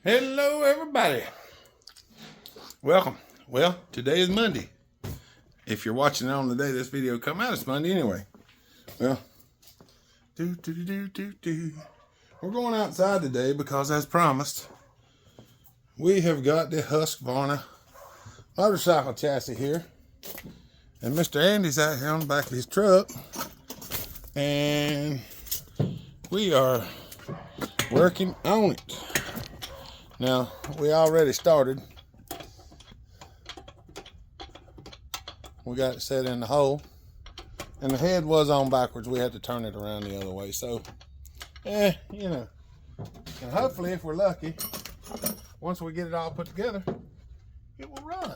Hello, everybody. Welcome. Well, today is Monday. If you're watching it on the day this video come out, it's Monday anyway. Well, we're going outside today because, as promised, we have got the Husqvarna motorcycle chassis here, and Mr. Andy's out here on the back of his truck, and we are working on it. Now, we already started. We got it set in the hole, and the head was on backwards. We had to turn it around the other way. So, you know, and hopefully, if we're lucky, once we get it all put together, it will run.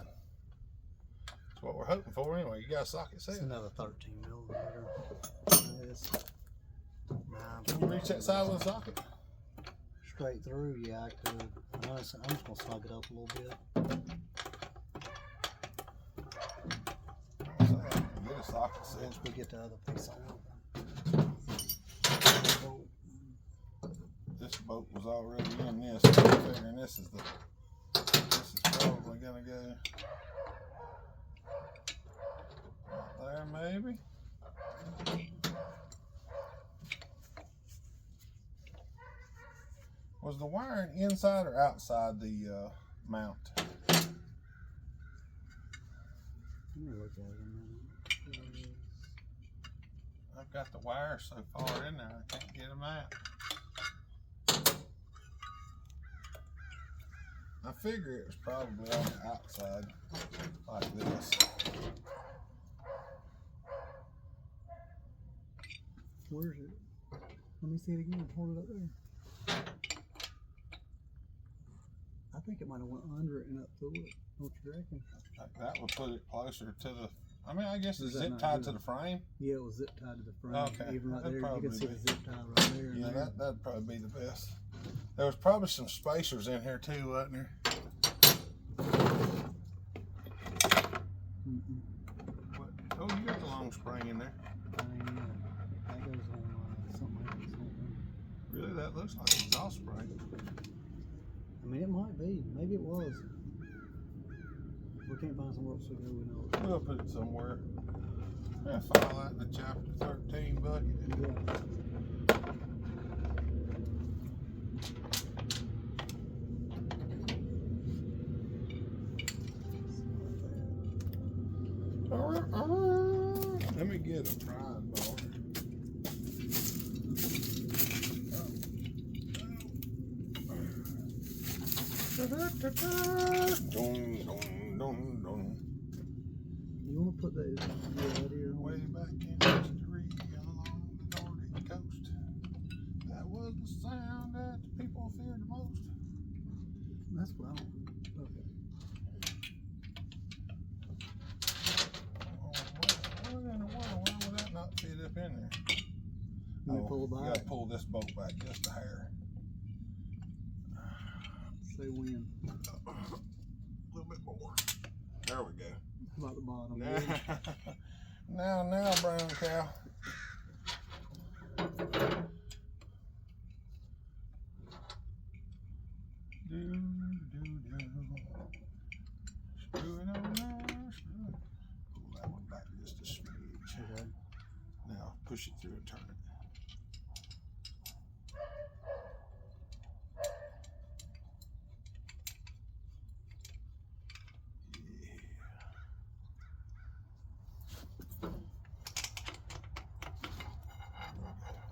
That's what we're hoping for anyway. You got a socket set? It's another 13 millimeter. Can you reach that side with a socket? Straight through, yeah, I could. I'm just gonna snug it up a little bit. Get a socket set. Once we get the other piece on. This bolt was already in this. So I'm figuring this is probably gonna go right there, maybe. Was the wiring inside or outside the mount? Let me look at it a minute. I've got the wires so far in there, I can't get them out. I figure it was probably on the outside, like this. Where's it? Let me see it again. Hold it up there. I think it might have went under it and up through it. What you reckon? That would put it closer to the. I mean, I guess it's Is that zip not tied good? to the frame. Yeah, it was zip tied to the frame. Okay, Even right that'd there, you can probably see be- the zip tie right there. and Yeah, there. that'd probably be the best. There was probably some spacers in here too, wasn't there? What? Oh, you got the long spring in there. I mean, yeah, that goes on something else. Really, that looks like an exhaust spring. I mean, it might be. Maybe it was. We can't find somewhere else to go. We know it. We'll put it somewhere. Yeah, file that in the chapter 13 bucket. Yeah. Let me get a prying bar. You want to put that right here? Way back in history along the Nordic coast, that was the sound that the people feared the most. That's what I want. Okay. What in the world? Why would that not fit up in there? Let me pull it You back. gotta pull this bolt back just a hair. Say when. A little bit more. There we go. About the bottom. Now, brown cow. Screw it on there. Pull that one back just a smidge. Okay. Now push it through and turn it.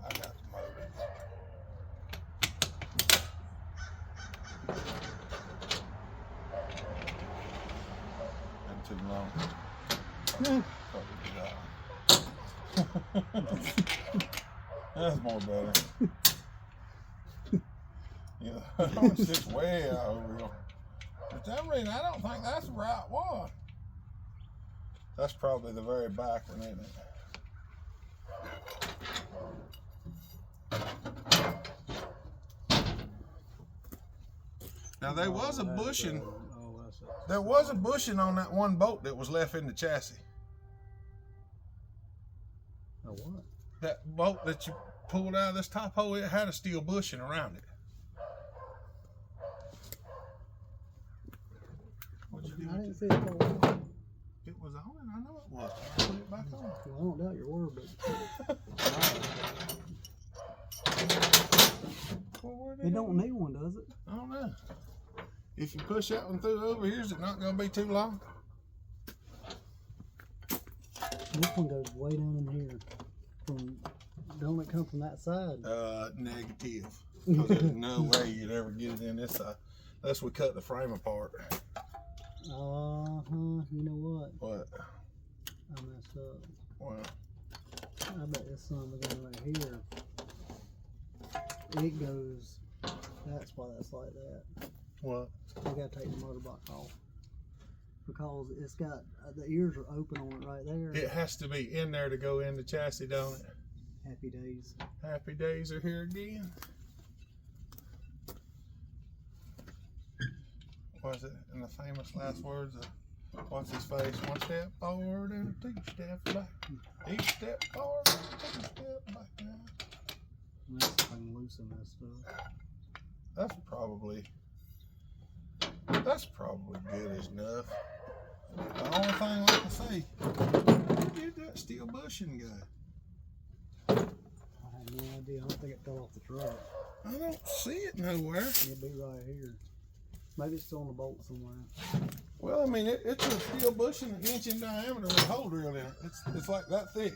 I got the motor. Been too long. That's more better. Yeah, it's just way out over here. For some reason, I don't think that's the right one. That's probably the very back one, isn't it? Now there was a bushing. There was a bushing on that one bolt that was left in the chassis. A what? That bolt that you pulled out of this top hole, it had a steel bushing around it. I didn't see it fall off. It was on and I know it was. I put it back on. Well, I don't doubt your word, but Well, where did it don't need one, does it? I don't know. If you push that one through over here, is it not going to be too long? This one goes way down in here. Don't it come from that side? Negative. 'Cause there's no way you'd ever get it in this side unless we cut the frame apart. You know what? What? I messed up. Well, I bet this son was going right here. It goes. That's why that's like that. what? We gotta take the motor block off because it's got the ears are open on it right there. It has to be in there to go in the chassis, don't it? Happy days. Happy days are here again. Was it in the famous last words of what's his face? One step forward and 2 steps back. Each step forward and 2 steps back. That's if I can loosen that stuff. That's probably good as enough. The only thing, like I say, where did that steel bushing go? I have no idea. I don't think it fell off the truck. I don't see it nowhere. It'll be right here. Maybe it's still on the bolt somewhere. Well, I mean, it's a steel bushing an inch in diameter with a hole drilled in it. It's like that thick.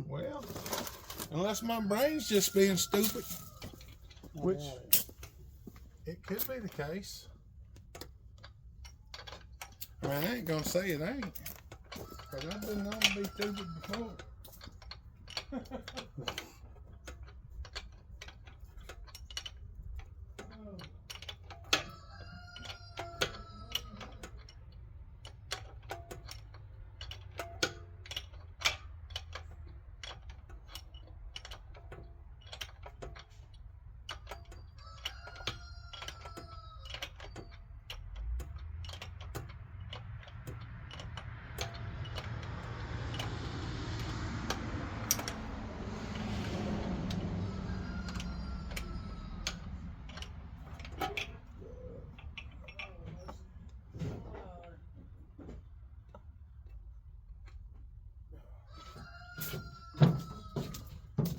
Well, unless my brain's just being stupid, which it could be the case. I mean, I ain't gonna say it ain't, because I've been known to be stupid before.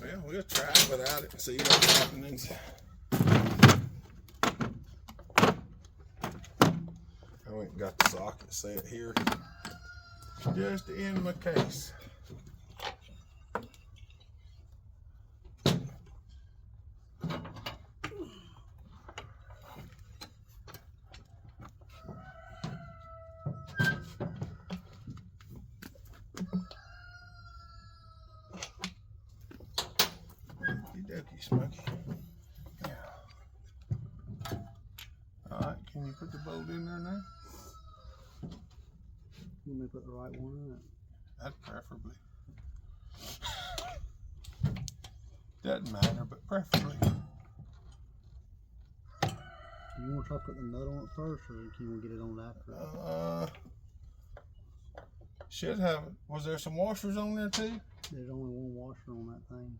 Well, we'll try it without it and see what happens. I went and got the socket set here just in my case. Smokey. Yeah. Alright, can you put the bolt in there now? You may put the right one in it. That preferably. Doesn't matter, but preferably. Do you want to try to put the nut on it first, or do you want to get it on after? Should have. Was there some washers on there too? There's only one washer on that thing.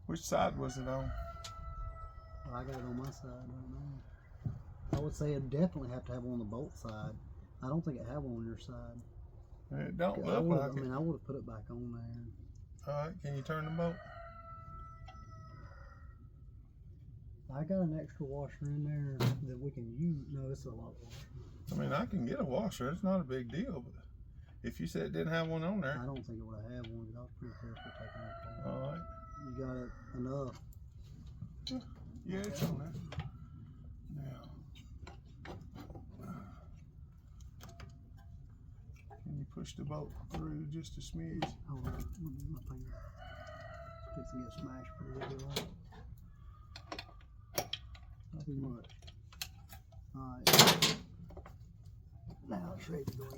Which side was it on? Well, I got it on my side right now. I would say it definitely have to have one on the bolt side. I don't think it had one on your side. It don't look like it. I mean, I would have put it back on there. Alright, can you turn the bolt? I got an extra washer in there that we can use. No, it's a lot washer. I mean, I can get a washer. It's not a big deal, but if you said it didn't have one on there. I don't think it would have had one, because I was pretty careful taking it apart. Alright. You got it enough. Yeah, it's on there. Now, can you push the bolt through just a smidge? Hold on, my finger. It's gonna get smashed pretty good, right? Not too much. Alright. Now it's ready to go in.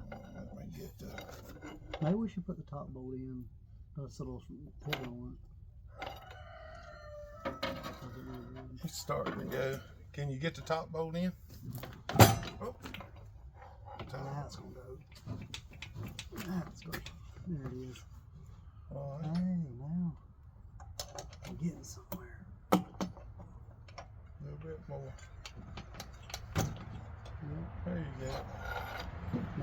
Let me get the. Maybe we should put the top bolt in. Put a little pivot on it. It's starting to go. Can you get the top bolt in? Oh. Now it's gonna go. Now it's going. There it is. All right. Hey, now.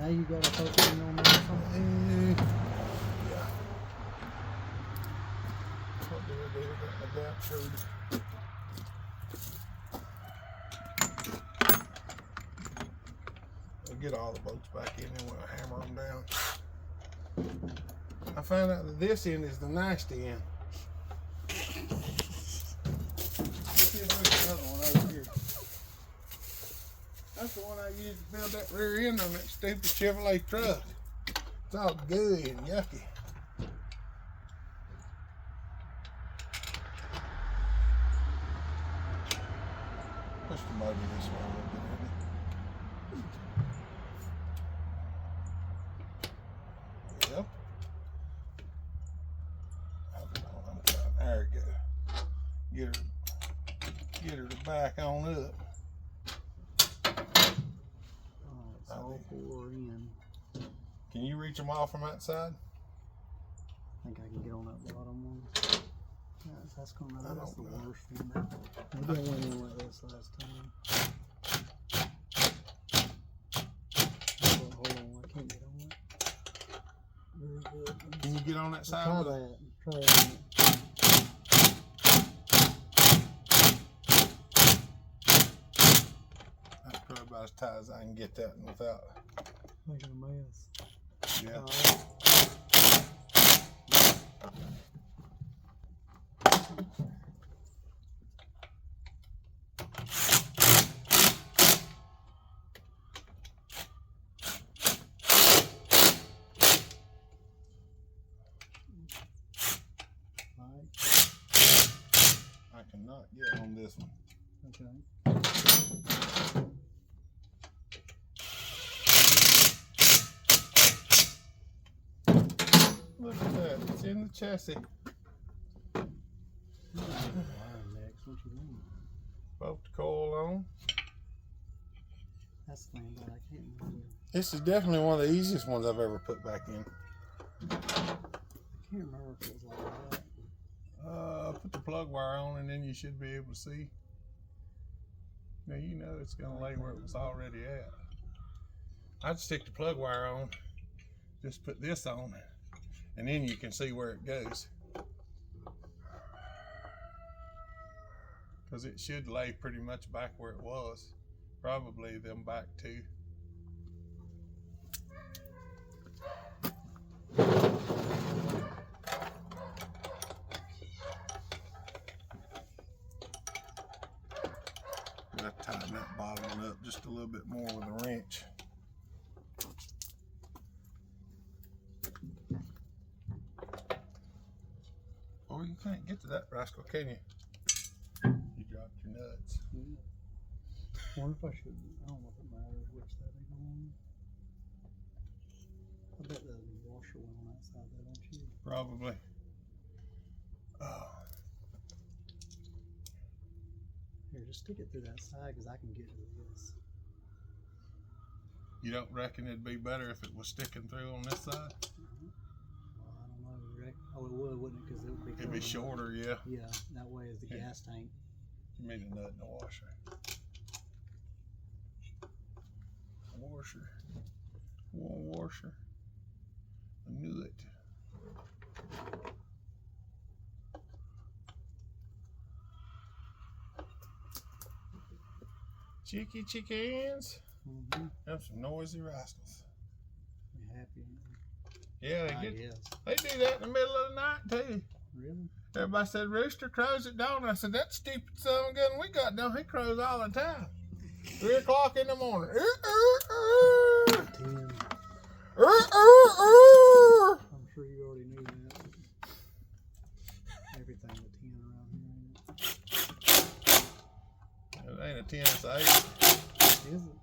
Now you got a 13 on there or something? Yeah. What do I do? Adapt We'll get all the bolts back in and we'll hammer them down. I found out that this end is the nasty end. Let's see if there's another one over here. That's the one I used to build that rear end on that stupid Chevrolet truck. It's all gooey and yucky. Push the motor this way a little bit, maybe. Yep. There we go. Get her to back on up. Oh, it's all 4 in. Can you reach them off from that side? I think I can get on that bottom one. That's the know. worst one. Maybe I went in like this last time. Hold on, I can't get on it. Very good. Can you get on that side? Try that. Try that. That's probably about as tight as I can get that without making a mess. Yeah. I cannot get on this one. Okay. Look at that, it's in the chassis. What you mean? Bolt the coil on. That's the thing, but I can't remember. This is definitely one of the easiest ones I've ever put back in. I can't remember if it was like that. Put the plug wire on and then you should be able to see. Now you know it's going to lay where it was already at. I'd stick the plug wire on, just put this on, and then you can see where it goes. Because it should lay pretty much back where it was. Probably them back too. Gotta tighten that bottom one up just a little bit more with a wrench. Oh, you can't get to that rascal, can you? You dropped your nuts. Yeah. I wonder if I should. I don't know if it matters which side they go on. I bet the washer went on that side there, don't you? Probably. Oh. Here, just stick it through that side because I can get to this. You don't reckon it'd be better if it was sticking through on this side? Well, I don't know. You reckon? Oh, it would, wouldn't it? Because it would be. It'd be shorter, yeah. Yeah, that way is the gas tank. You mean a nut in the washer. Washer. One washer. I knew it. Cheeky chickens. Mm-hmm. Them some noisy rascals. You happy? Yeah, I guess. they do that in the middle of the night too. Really? Everybody said rooster crows at dawn. I said that stupid son of a gun we got down. He crows all the time. 3 o'clock in the morning. 10. I'm sure you already knew that. Everything with 10 around here, ain't it? It ain't a 10, it's an 8. Is it?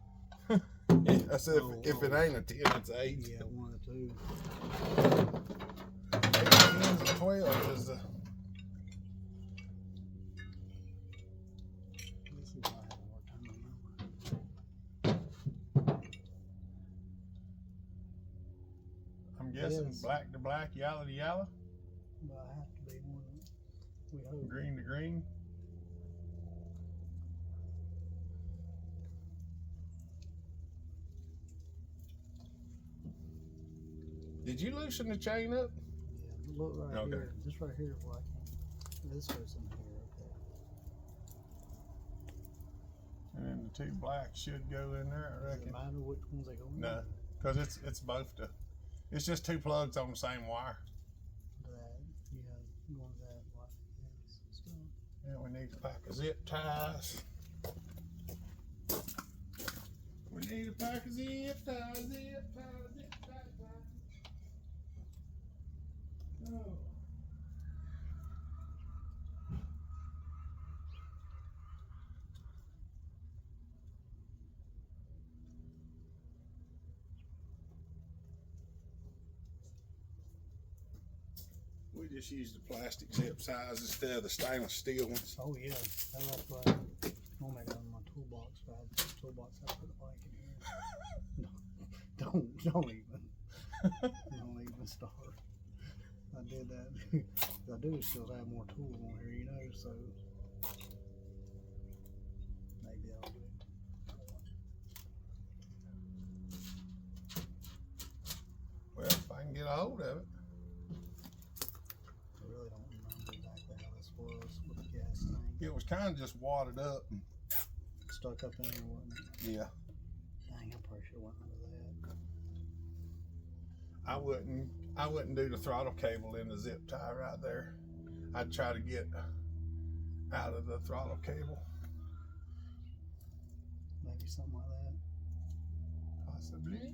Yeah, I said if it ain't a 10, it's an 8. Yeah, 1 or 2. 8, 10s, and 12 is the. This is why I have a hard time remembering. I'm guessing Yes. black to black, yellow to yellow, But I have to be one. We hope. green to green. Did you loosen the chain up? Yeah, look right Okay. here. Just right here is where I can. This goes in here. Okay. And then the two blacks should go in there, I Does it reckon. matter which ones they go in? No, because it's both the. It's just two plugs on the same wire. That, yeah, one of that, like this stuff. Yeah, we need a pack of zip ties. We need a pack of zip ties, zip ties, zip ties. Oh. We just use the plastic zip ties instead of the stainless steel ones. Oh yeah, that's what I normally got in my toolbox. But I have the toolbox, I put the bike in here. Don't even start. I did that. I do still have more tools on here, you know. So maybe I'll do it. Well, if I can get a hold of it. I really don't remember exactly how this was with the gas tank. It was kind of just wadded up. Stuck up in there, wasn't it? Yeah. Dang, I probably should have went under that. I wouldn't do the throttle cable in the zip tie right there. I'd try to get out of the throttle cable. Maybe something like that. Possibly.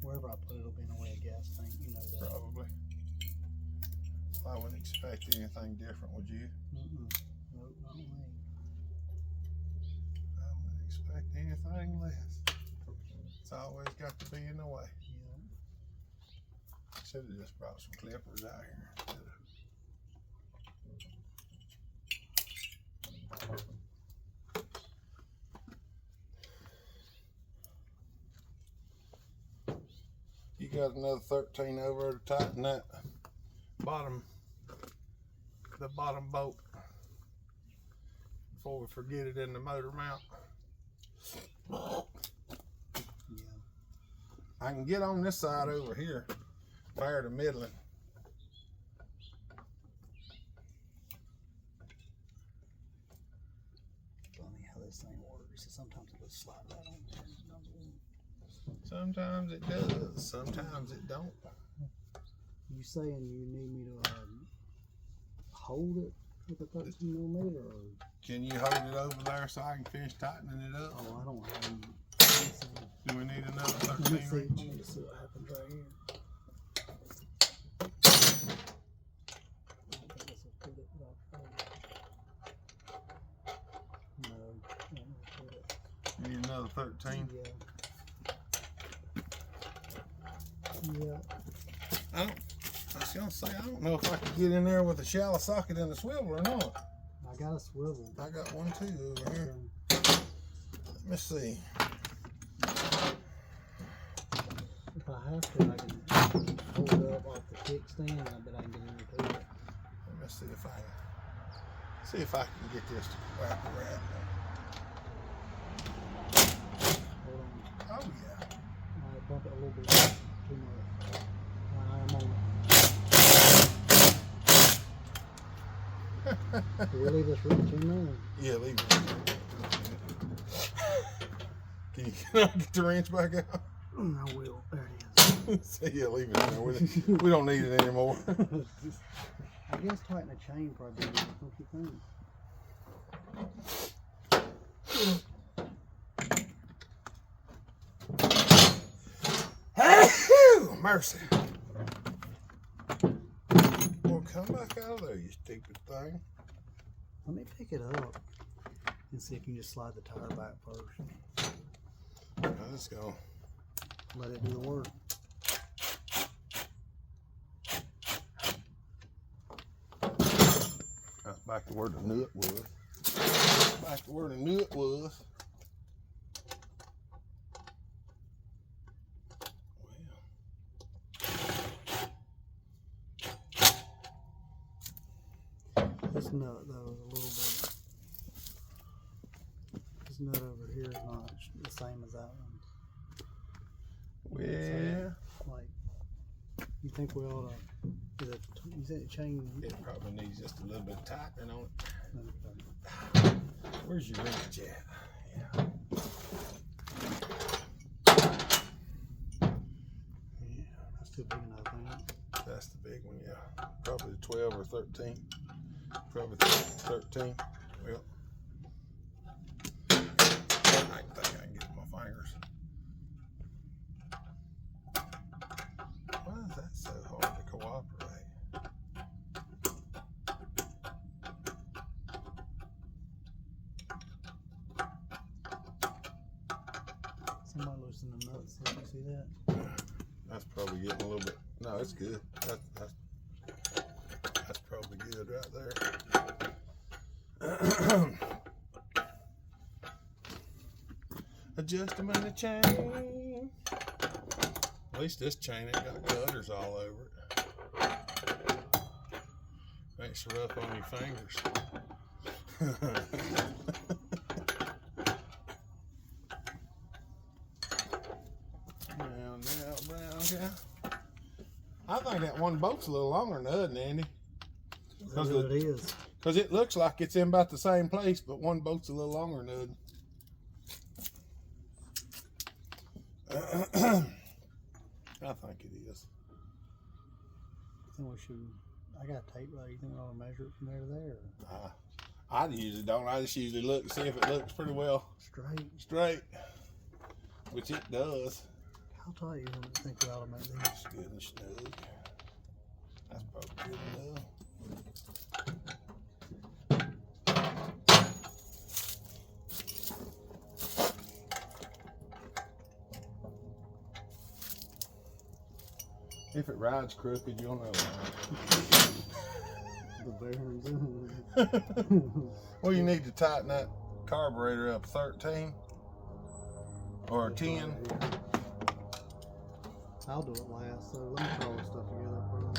Wherever I put it, it'll be in the way of gas tank. You know that. Probably. I wouldn't expect anything different, would you? Nope, not me. I wouldn't expect anything less. It's always got to be in the way. Yeah. Should have just brought some clippers out here instead of. You got another 13 over to tighten that the bottom bolt before we forget it in the motor mount. Yeah. I can get on this side over here, prior to middling. Funny how this thing works. Sometimes it'll slide right on there. Sometimes it does, sometimes it don't. You saying you need me to hold it with a 13 millimeter? Or? Can you hold it over there so I can finish tightening it up? Oh, I don't have any. Do we need another Let me 13 see. reach? Let me see what happens right here. I don't think this will put it right there. No, that won't put it. You need another 13? Yeah. Yeah. I was gonna say, I don't know if I could get in there with a shallow socket and a swivel or not. I got a swivel. I got one too over here. Let me see. If I have to, I can hold it up off the kickstand. I bet I can get into it. Let me see if I can get this to wrap around. Hold on. Oh yeah. Alright, bump it a little bit too much. Alright, I'm on it. Do we leave this room too long? Yeah, leave it. Can you get the wrench back out? I will. There it is. So yeah, leave it in there. We don't need it anymore. I guess tighten a chain probably, don't you think? Mercy. Well, come back out of there, you stupid thing. Let me pick it up and see if you can just slide the tire back first. Let's go. Let it do the work. Back to where the nut was. Back to where the nut was. This nut though is a little bit. This nut over here is not the same as that one. Well, Like think we ought to, you think the chain? It probably needs just a little bit of tightening on it. Okay. Where's your wrench at? Yeah. Yeah, that's too big enough, I think. That's the big one, yeah. Probably 12 or 13. Probably 13. Well, I think I can get my fingers. Why is that so hard to cooperate? Somebody loosened the nuts. Did you see that? That's probably getting a little bit. No, it's good. That's probably good right there. Adjustment of chain. At least this chain ain't got cutters all over it. Makes it rough on your fingers. Yeah. I think that one bolt's a little longer than the other, Andy. That's what it is. Because it looks like it's in about the same place, but one bolt's a little longer than the other. I think it is. I think we should. I got tape right. You think we ought to measure it from there to there? I usually don't. I just usually look to see if it looks pretty well straight, which it does. How tight you think we ought to make these? It's good and snug. That's probably good enough. If it rides crooked, you'll know The bearings. Well, you need to tighten that carburetor up 13 or 10. I'll do it last, so let me put all this stuff together for you.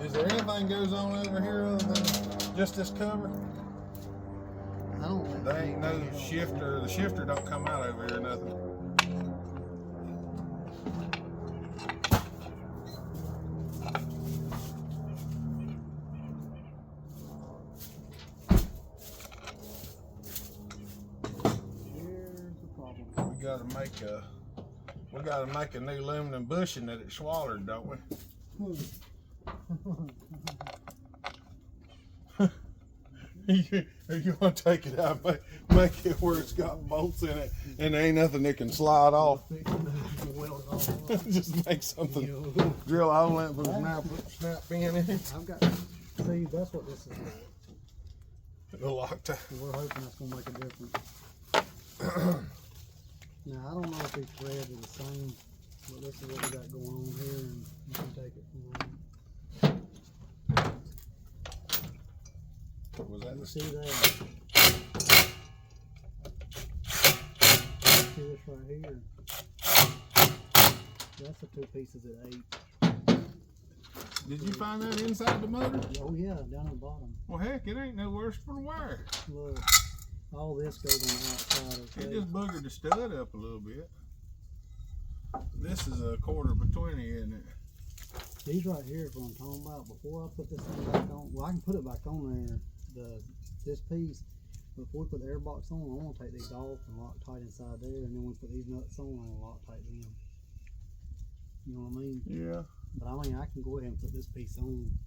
Is there anything goes on over here other than just this cover? I don't think There ain't no shifter. The shifter don't come out over here or nothing. here's the problem. We gotta make a new aluminum bushing that it swallowed, don't we? You want to take it out, make it where it's got bolts in it, and there ain't nothing that can slide off. Just make something, drill a hole in it, put a snap pin in it. I've got. See, that's what this is for. The Loctite. We're hoping that's gonna make a difference. Now I don't know if these threads are the same, but this is what we got going on here, and you can take it from there. What was that? You see that? See this right here? That's the two pieces at 8. Did you find that inside the motor? Oh yeah, down at the bottom. Well, heck, it ain't no worse for the wire. Look, all this goes on the outside. It Okay. just boogered the stud up a little bit. This is a 1/4 isn't it? These right here is what I'm talking about. Before I put this thing back on, well, I can put it back on there, this piece. Before we put the air box on, I want to take these off and lock tight inside there, and then we put these nuts on and lock tight them. You know what I mean? Yeah. But I mean, I can go ahead and put this piece on.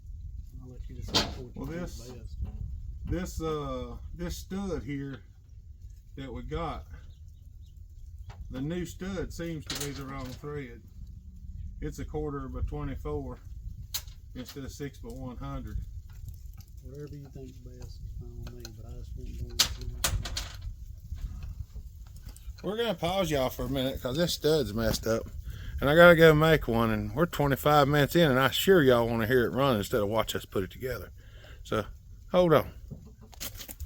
I'll let you decide what you think is best. This stud here that we got, the new stud seems to be the wrong thread. It's a 1/4 instead of 6x100. Whatever you think is best is fine with me, but I just want to know. We're gonna pause y'all for a minute because this stud's messed up, and I gotta go make one. And we're 25 minutes in, and I'm sure y'all want to hear it run instead of watch us put it together. So hold on.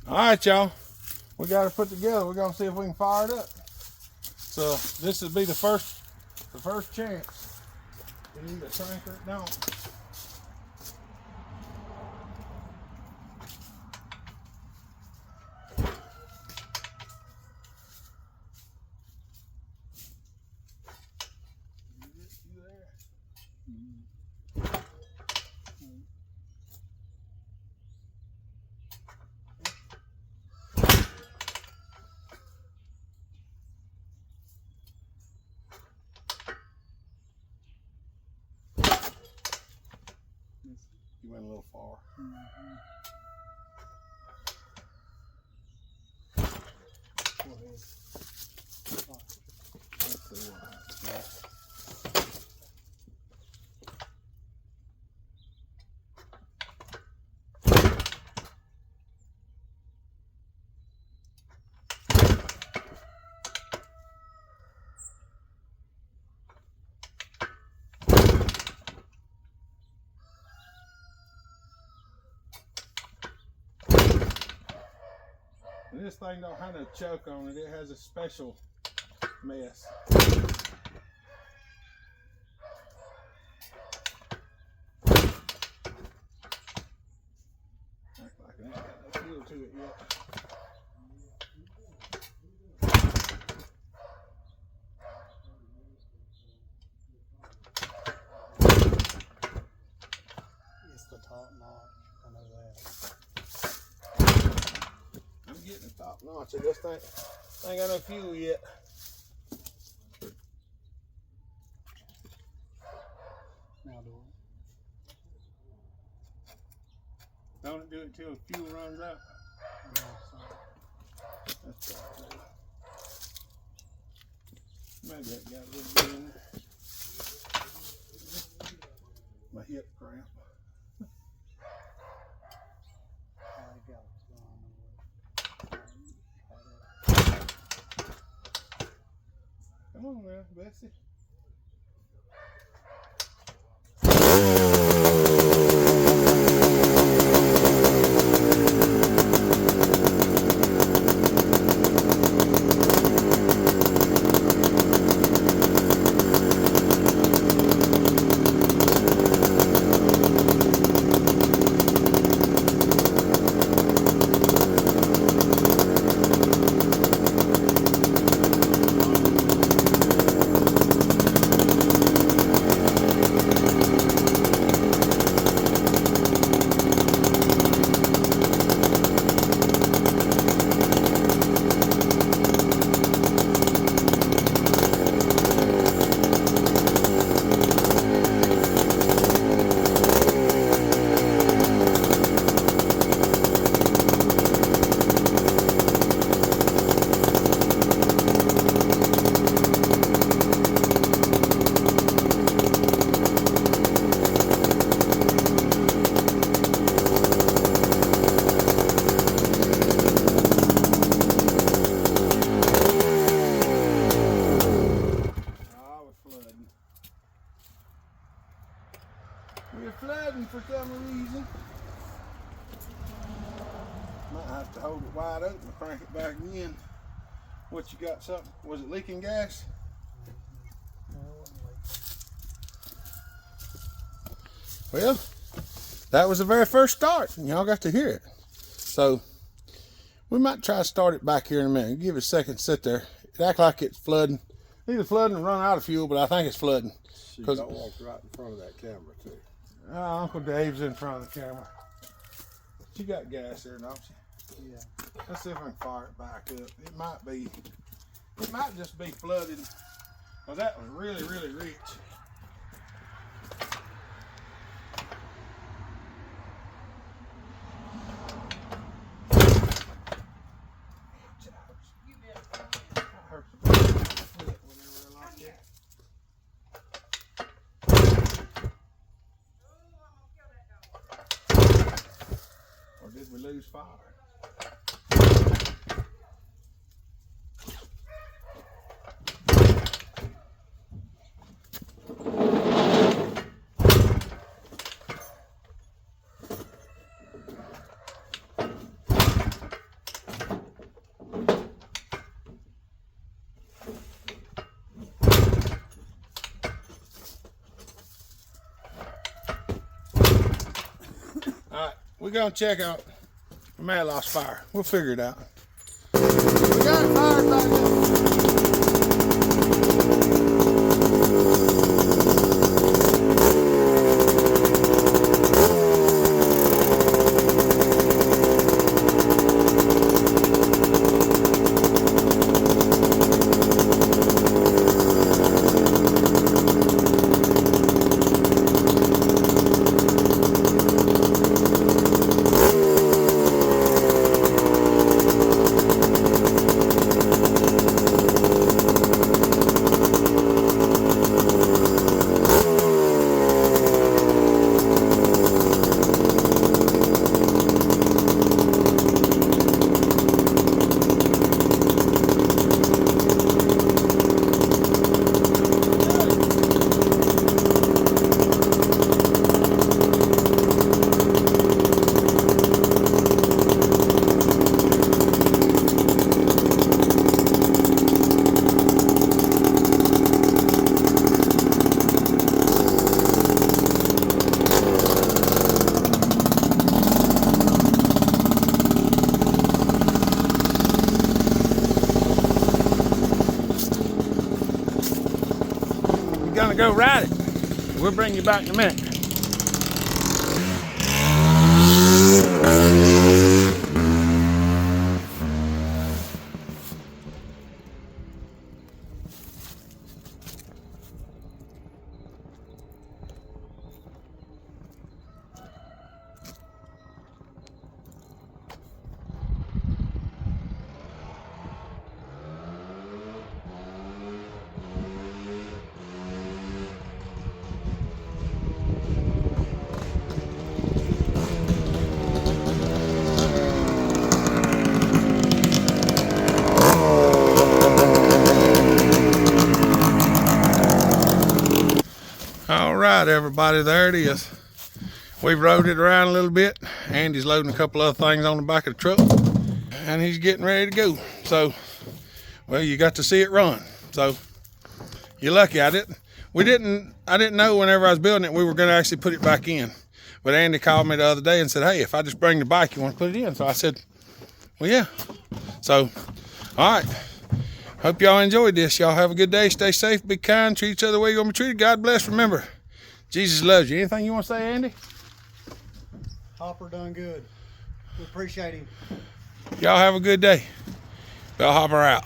All right, y'all. We got it put together. We're gonna see if we can fire it up. So this would be the first chance. You need a shrink or it don't. You there? You went a little far. Go ahead. Let's see what happens. And this thing don't have no choke on it. It has a special mess. Act like it ain't got no feel to it yet. It's the top notch. I know that. I'm getting the top notch. I just ain't got no fuel yet. Now do it. Don't do it till fuel runs out. No, so. That's right. Maybe that got a little bit in there. My hip cramp. I got it. Come on now, Bessie. We're flooding for some reason. Might have to hold it wide open and crank it back in. What, you got something? Was it leaking gas? No, it wasn't like that. Well, that was the very first start, and y'all got to hear it. So we might try to start it back here in a minute. Give it a second to sit there. It act like it's flooding. Either flooding or run out of fuel, but I think it's flooding. She got walked right in front of that camera too. Uncle Dave's in front of the camera. She got gas there, don't she? Yeah. Let's see if I can fire it back up. It might just be flooded. Well, that was really, really rich. Or did we lose fire? we're gonna check out. We may have lost fire. We'll figure it out. We got it fired back up. Gonna go ride it. We'll bring you back in a minute. All right, everybody, there it is. We've rode it around a little bit. Andy's loading a couple other things on the back of the truck, and he's getting ready to go. So, well, you got to see it run. So, you're lucky. I didn't know whenever I was building it we were going to actually put it back in. But Andy called me the other day and said, hey, if I just bring the bike, you want to put it in? So I said, well, yeah. So, all right. Hope y'all enjoyed this. Y'all have a good day. Stay safe. Be kind. Treat each other the way you're going to be treated. God bless. Remember, Jesus loves you. Anything you want to say, Andy? Hopper done good. We appreciate him. Y'all have a good day. Bell Hopper out.